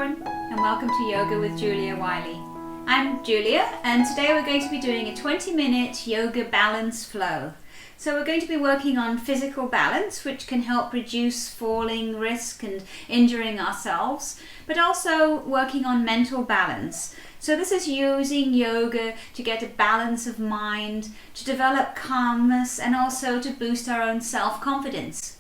everyone, and welcome to Yoga with Julia Wiley. I'm Julia, and today we're going to be doing a 20-minute yoga balance flow. So we're going to be working on physical balance, which can help reduce falling risk and injuring ourselves, but also working on mental balance. So this is using yoga to get a balance of mind, to develop calmness, and also to boost our own self-confidence.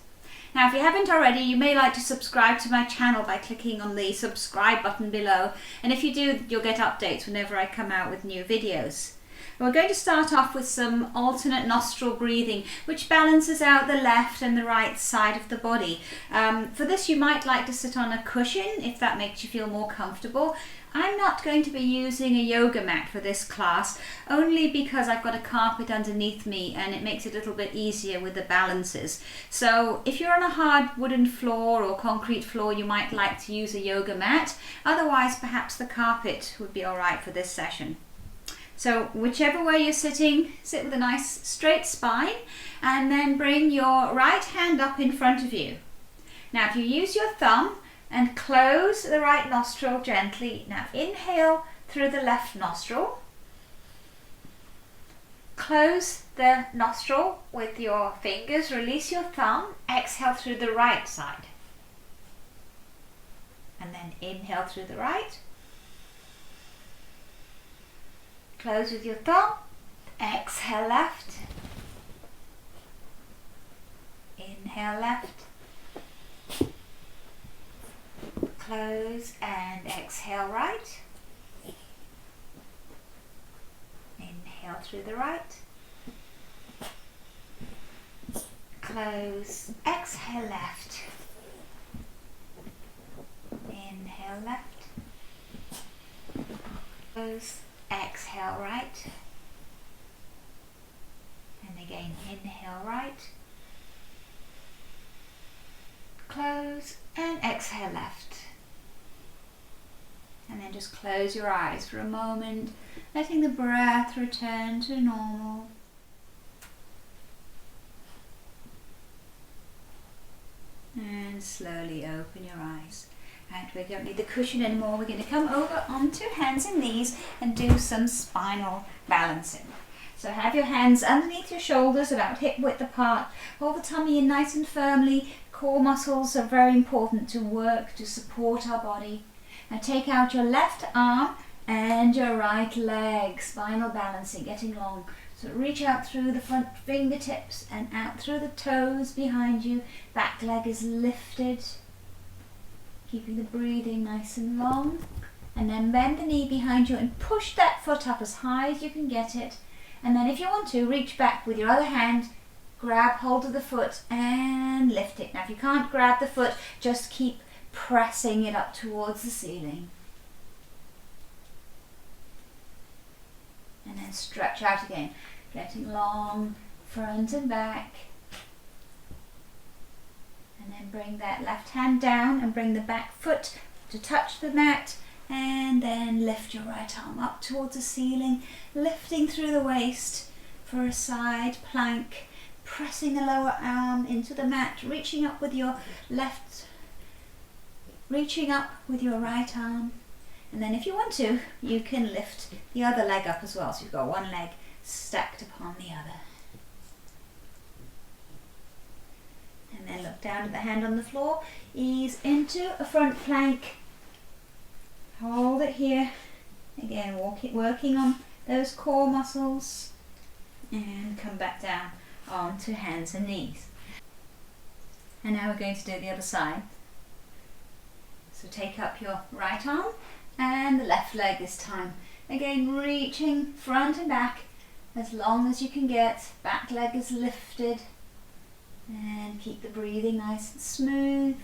Now, if you haven't already, you may like to subscribe to my channel by clicking on the subscribe button below. And if you do, you'll get updates whenever I come out with new videos. We're going to start off with some alternate nostril breathing, which balances out the left and the right side of the body. For this, you might like to sit on a cushion if that makes you feel more comfortable. I'm not going to be using a yoga mat for this class, only because I've got a carpet underneath me and it makes it a little bit easier with the balances. So if you're on a hard wooden floor or concrete floor, you might like to use a yoga mat. Otherwise, perhaps the carpet would be all right for this session. So whichever way you're sitting, sit with a nice straight spine and then bring your right hand up in front of you. Now if you use your thumb and close the right nostril gently. Now inhale through the left nostril. Close the nostril with your fingers, release your thumb, exhale through the right side. And then inhale through the right. Close with your thumb, exhale left, inhale left, close and exhale right, inhale through the right, close, exhale left, inhale left, close, exhale right, and again inhale right, close and exhale left, and then just close your eyes for a moment, letting the breath return to normal. And slowly open your eyes. Right, we don't need the cushion anymore. We're going to come over onto hands and knees and do some spinal balancing. So have your hands underneath your shoulders, about hip width apart. Hold the tummy in nice and firmly. Core muscles are very important to work to support our body. Now take out your left arm and your right leg. Spinal balancing, getting long. So reach out through the front fingertips and out through the toes behind you. Back leg is lifted. Keeping the breathing nice and long, and then bend the knee behind you and push that foot up as high as you can get it, and then if you want to, reach back with your other hand, grab hold of the foot and lift it. Now if you can't grab the foot, just keep pressing it up towards the ceiling, and then stretch out again, getting long, front and back. And then bring that left hand down and bring the back foot to touch the mat, and then lift your right arm up towards the ceiling, lifting through the waist for a side plank, pressing the lower arm into the mat, reaching up with your right arm, and then if you want to, you can lift the other leg up as well, so you've got one leg stacked upon the other. And then look down at the hand on the floor, ease into a front plank, hold it here, again working on those core muscles, and come back down onto hands and knees. And now we're going to do the other side. So take up your right arm and the left leg this time. Again reaching front and back as long as you can get, back leg is lifted. And keep the breathing nice and smooth.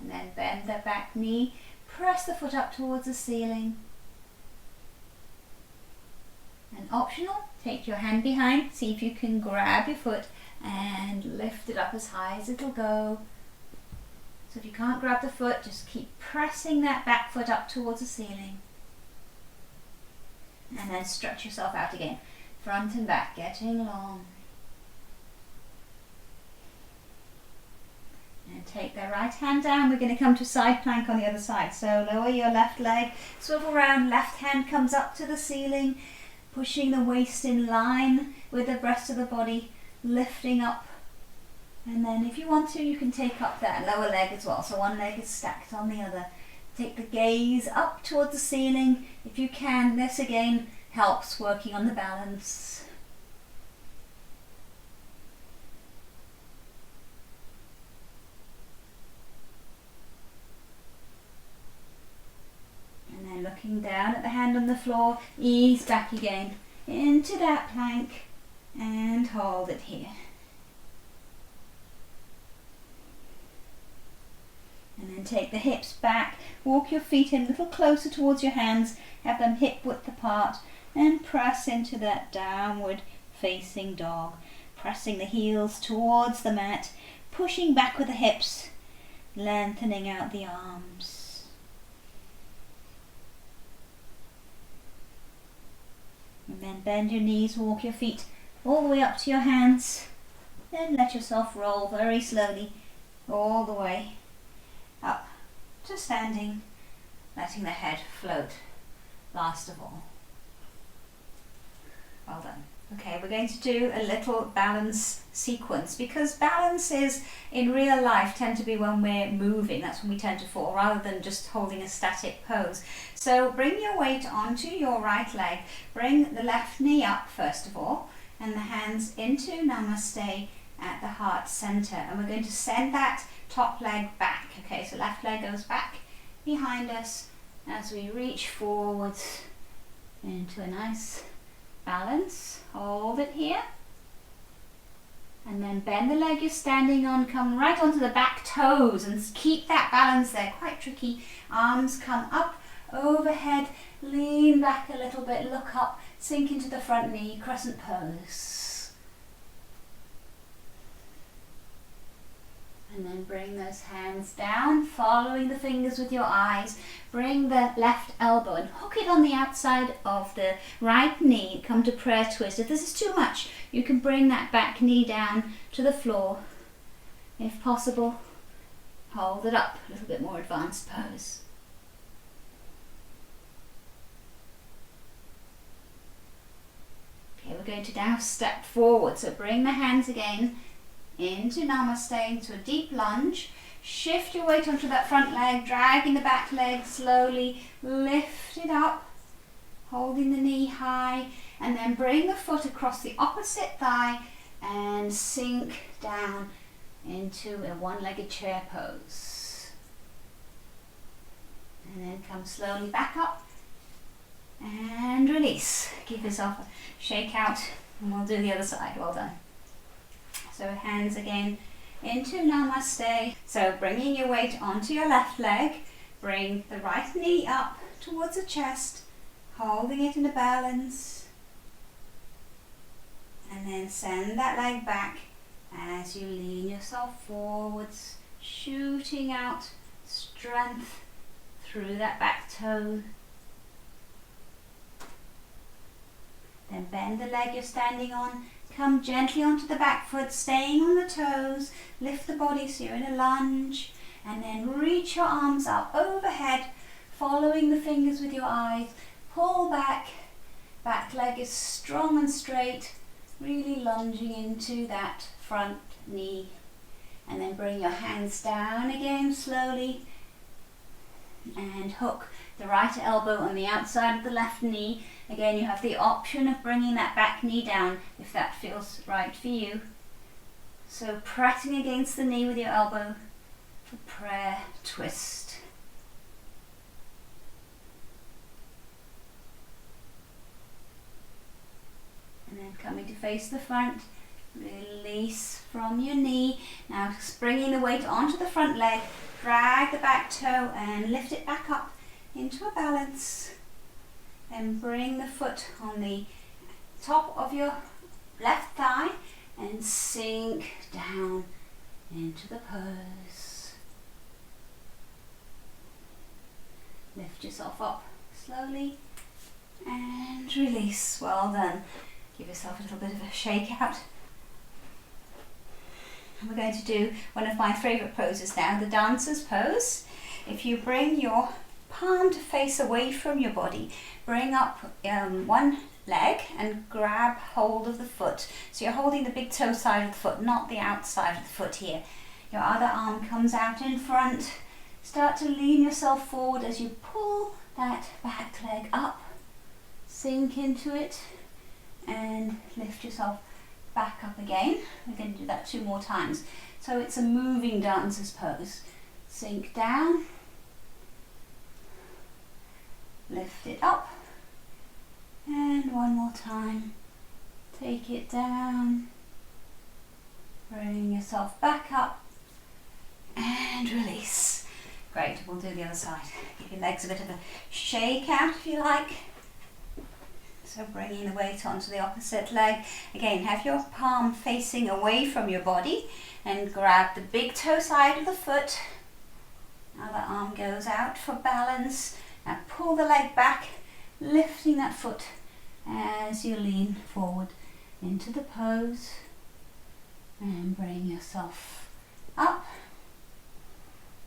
And then bend that back knee, press the foot up towards the ceiling. And optional, take your hand behind, see if you can grab your foot and lift it up as high as it'll go. So if you can't grab the foot, just keep pressing that back foot up towards the ceiling. And then stretch yourself out again. Front and back, getting long. And take the right hand down. We're going to come to side plank on the other side. So lower your left leg, swivel around, left hand comes up to the ceiling, pushing the waist in line with the rest of the body, lifting up. And then if you want to, you can take up that lower leg as well. So one leg is stacked on the other. Take the gaze up towards the ceiling. If you can, this again helps working on the balance. And then looking down at the hand on the floor, ease back again into that plank and hold it here. And then take the hips back, walk your feet in a little closer towards your hands, have them hip width apart, and press into that downward facing dog. Pressing the heels towards the mat, pushing back with the hips, lengthening out the arms. And then bend your knees, walk your feet all the way up to your hands. Then let yourself roll very slowly all the way up to standing, letting the head float last of all. Well done. Okay, we're going to do a little balance sequence, because balances in real life tend to be when we're moving. That's when we tend to fall, rather than just holding a static pose. So bring your weight onto your right leg. Bring the left knee up first of all, and the hands into Namaste at the heart center. And we're going to send that top leg back. Okay, so left leg goes back behind us as we reach forwards into a nice balance. Hold it here. And then bend the leg you're standing on, come right onto the back toes and keep that balance there. Quite tricky. Arms come up, overhead, lean back a little bit, look up, sink into the front knee, crescent pose. And then bring those hands down, following the fingers with your eyes. Bring the left elbow and hook it on the outside of the right knee. Come to prayer twist. If this is too much, you can bring that back knee down to the floor. If possible, hold it up, a little bit more advanced pose. Okay, we're going to now step forward. So bring the hands again into Namaste, into a deep lunge. Shift your weight onto that front leg, dragging the back leg slowly, lift it up, holding the knee high, and then bring the foot across the opposite thigh and sink down into a one-legged chair pose. And then come slowly back up and release. Give yourself a shake out, and we'll do the other side. Well done. So hands again into Namaste. So bringing your weight onto your left leg, bring the right knee up towards the chest, holding it in a balance. And then send that leg back as you lean yourself forwards, shooting out strength through that back toe. Then bend the leg you're standing on. Come gently onto the back foot, staying on the toes. Lift the body so you're in a lunge. And then reach your arms up overhead, following the fingers with your eyes. Pull back. Back leg is strong and straight. Really lunging into that front knee. And then bring your hands down again slowly. And hook the right elbow on the outside of the left knee. Again, you have the option of bringing that back knee down if that feels right for you. So pressing against the knee with your elbow for prayer twist. And then coming to face the front, release from your knee. Now bringing the weight onto the front leg, drag the back toe and lift it back up into a balance. Then bring the foot on the top of your left thigh and sink down into the pose. Lift yourself up slowly and release. Well done. Give yourself a little bit of a shake out. We're going to do one of my favourite poses now, the dancer's pose. If you bring your palm to face away from your body, bring up one leg and grab hold of the foot. So you're holding the big toe side of the foot, not the outside of the foot here. Your other arm comes out in front. Start to lean yourself forward as you pull that back leg up. Sink into it and lift yourself back up again. We're going to do that 2 more times. So it's a moving dancer's pose. Sink down. Lift it up. And 1 more time. Take it down. Bring yourself back up. And release. Great, we'll do the other side. Give your legs a bit of a shake out if you like. So bringing the weight onto the opposite leg. Again, have your palm facing away from your body and grab the big toe side of the foot. Other arm goes out for balance. Now pull the leg back, lifting that foot as you lean forward into the pose. And bring yourself up.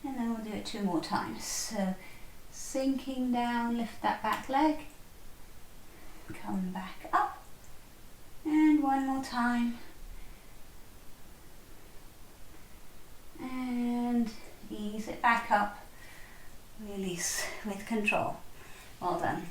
And then we'll do it 2 more times. So sinking down, lift that back leg. Come back up. And 1 more time. And ease it back up. Release with control. Well done.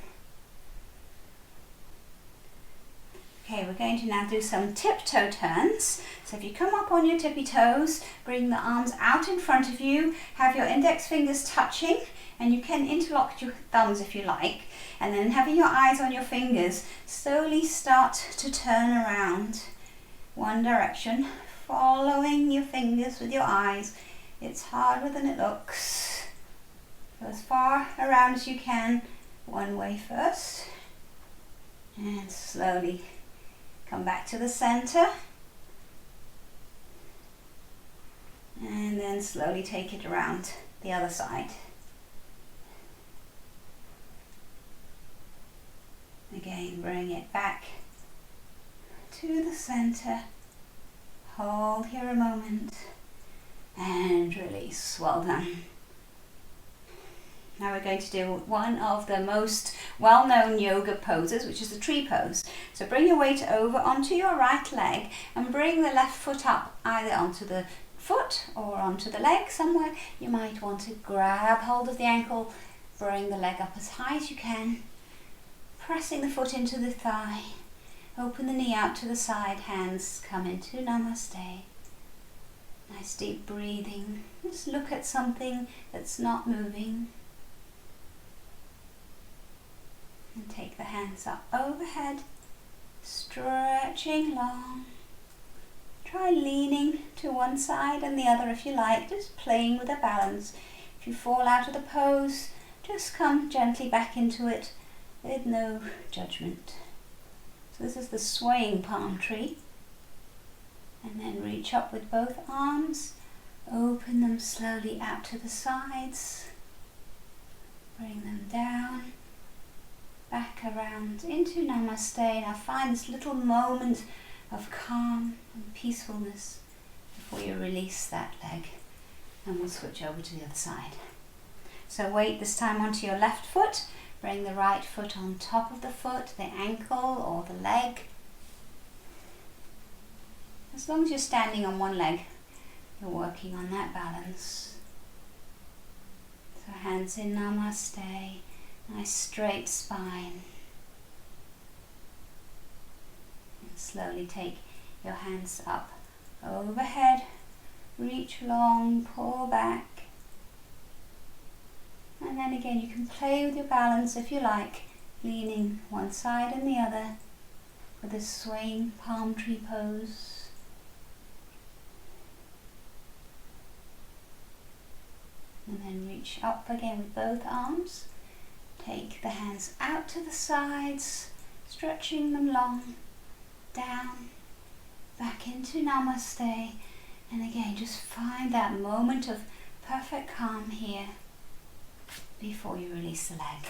Okay, we're going to now do some tiptoe turns. So if you come up on your tippy toes, bring the arms out in front of you, have your index fingers touching, and you can interlock your thumbs if you like, and then having your eyes on your fingers, slowly start to turn around one direction, following your fingers with your eyes. It's harder than it looks. Go as far around as you can, one way first, and slowly come back to the center, and then slowly take it around the other side. Again, bring it back to the center. Hold here a moment and release. Well done. Now we're going to do one of the most well-known yoga poses, which is the tree pose. So bring your weight over onto your right leg and bring the left foot up, either onto the foot or onto the leg somewhere. You might want to grab hold of the ankle, bring the leg up as high as you can, pressing the foot into the thigh. Open the knee out to the side, hands come into Namaste. Nice deep breathing. Just look at something that's not moving. And take the hands up overhead, stretching long. Try leaning to one side and the other if you like, just playing with the balance. If you fall out of the pose, just come gently back into it with no judgment. So this is the swaying palm tree. And then reach up with both arms, open them slowly out to the sides, bring them down. Back around into Namaste. Now find this little moment of calm and peacefulness before you release that leg, and we'll switch over to the other side. So weight this time onto your left foot. Bring the right foot on top of the foot, the ankle or the leg. As long as you're standing on one leg, you're working on that balance. So hands in Namaste. Nice straight spine. And slowly take your hands up overhead. Reach long, pull back. And then again you can play with your balance if you like, leaning one side and the other with a swaying palm tree pose. And then reach up again with both arms. Take the hands out to the sides, stretching them long, down, back into Namaste. And again, just find that moment of perfect calm here before you release the leg.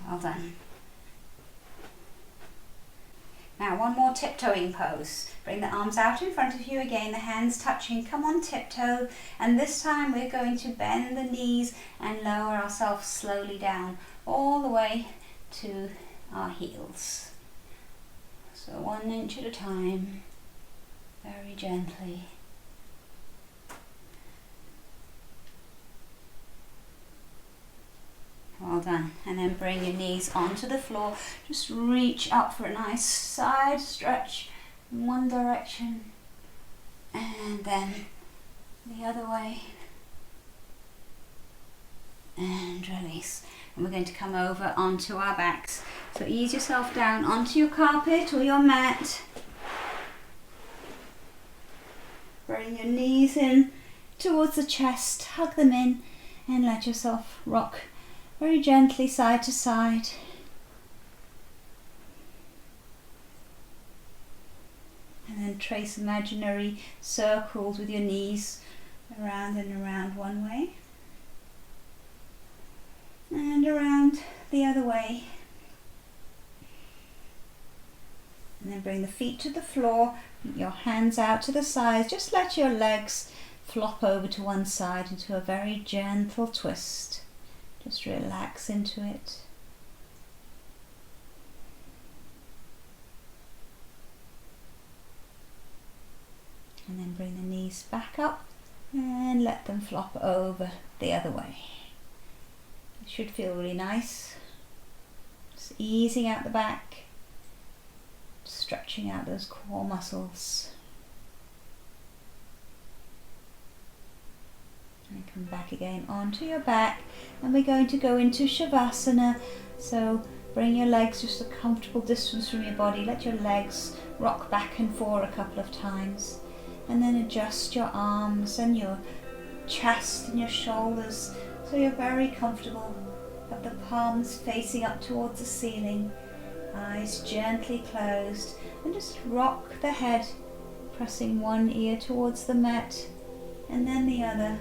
Well done. Now one more tiptoeing pose. Bring the arms out in front of you again, the hands touching. Come on, tiptoe. And this time we're going to bend the knees and lower ourselves slowly down all the way to our heels. So 1 inch at a time, very gently. Well done. And then bring your knees onto the floor. Just reach up for a nice side stretch in one direction and then the other way. And release. And we're going to come over onto our backs. So ease yourself down onto your carpet or your mat. Bring your knees in towards the chest. Hug them in and let yourself rock very gently side to side. And then trace imaginary circles with your knees around and around one way and around the other way. And then bring the feet to the floor, your hands out to the sides. Just let your legs flop over to one side into a very gentle twist. Just relax into it. And then bring the knees back up and let them flop over the other way. It should feel really nice. Just easing out the back, stretching out those core muscles. And come back again onto your back, and we're going to go into Shavasana. So bring your legs just a comfortable distance from your body. Let your legs rock back and forth a couple of times, and then adjust your arms and your chest and your shoulders so you're very comfortable. Have the palms facing up towards the ceiling, eyes gently closed, and just rock the head, pressing one ear towards the mat and then the other.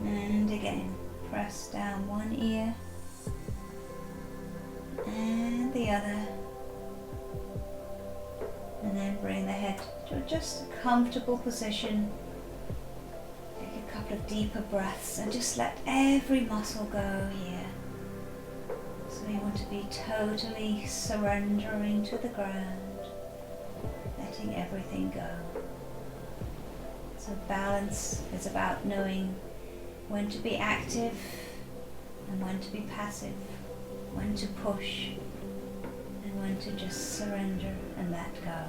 And again, press down one ear and the other. And then bring the head to just a comfortable position. Take a couple of deeper breaths and just let every muscle go here. So we want to be totally surrendering to the ground, letting everything go. So balance is about knowing when to be active and when to be passive, when to push and when to just surrender and let go.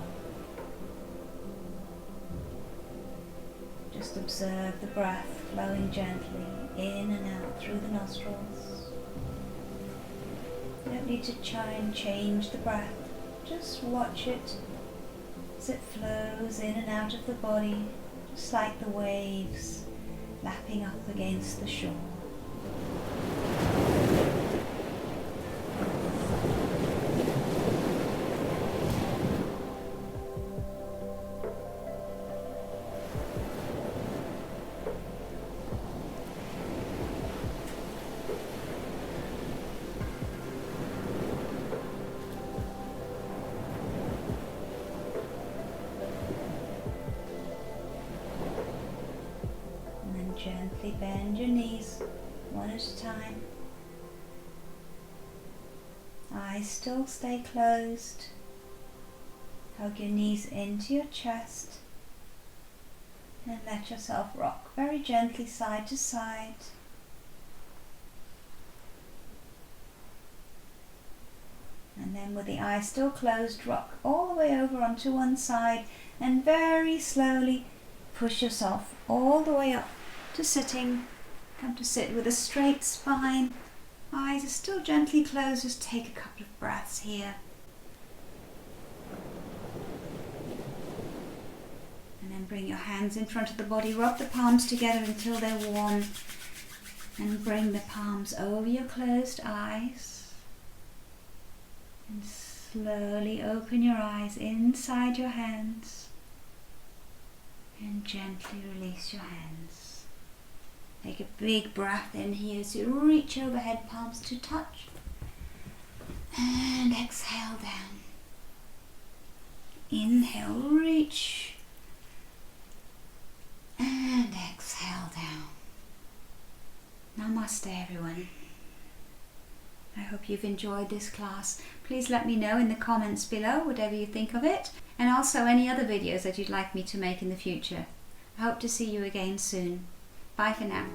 Just observe the breath flowing gently in and out through the nostrils. You don't need to try and change the breath, just watch it as it flows in and out of the body, just like the waves lapping up against the shore. Gently bend your knees one at a time. Eyes still stay closed. Hug your knees into your chest and let yourself rock very gently side to side. And then with the eyes still closed, rock all the way over onto one side and very slowly push yourself all the way up to sitting. Come to sit with a straight spine. Eyes are still gently closed. Just take a couple of breaths here. And then bring your hands in front of the body. Rub the palms together until they're warm. And bring the palms over your closed eyes. And slowly open your eyes inside your hands. And gently release your hands. Take a big breath in here, so reach overhead, palms to touch. And exhale Inhale, reach. And exhale down. Namaste, everyone. I hope you've enjoyed this class. Please let me know in the comments below whatever you think of it, and also any other videos that you'd like me to make in the future. I hope to see you again soon. Bye for now.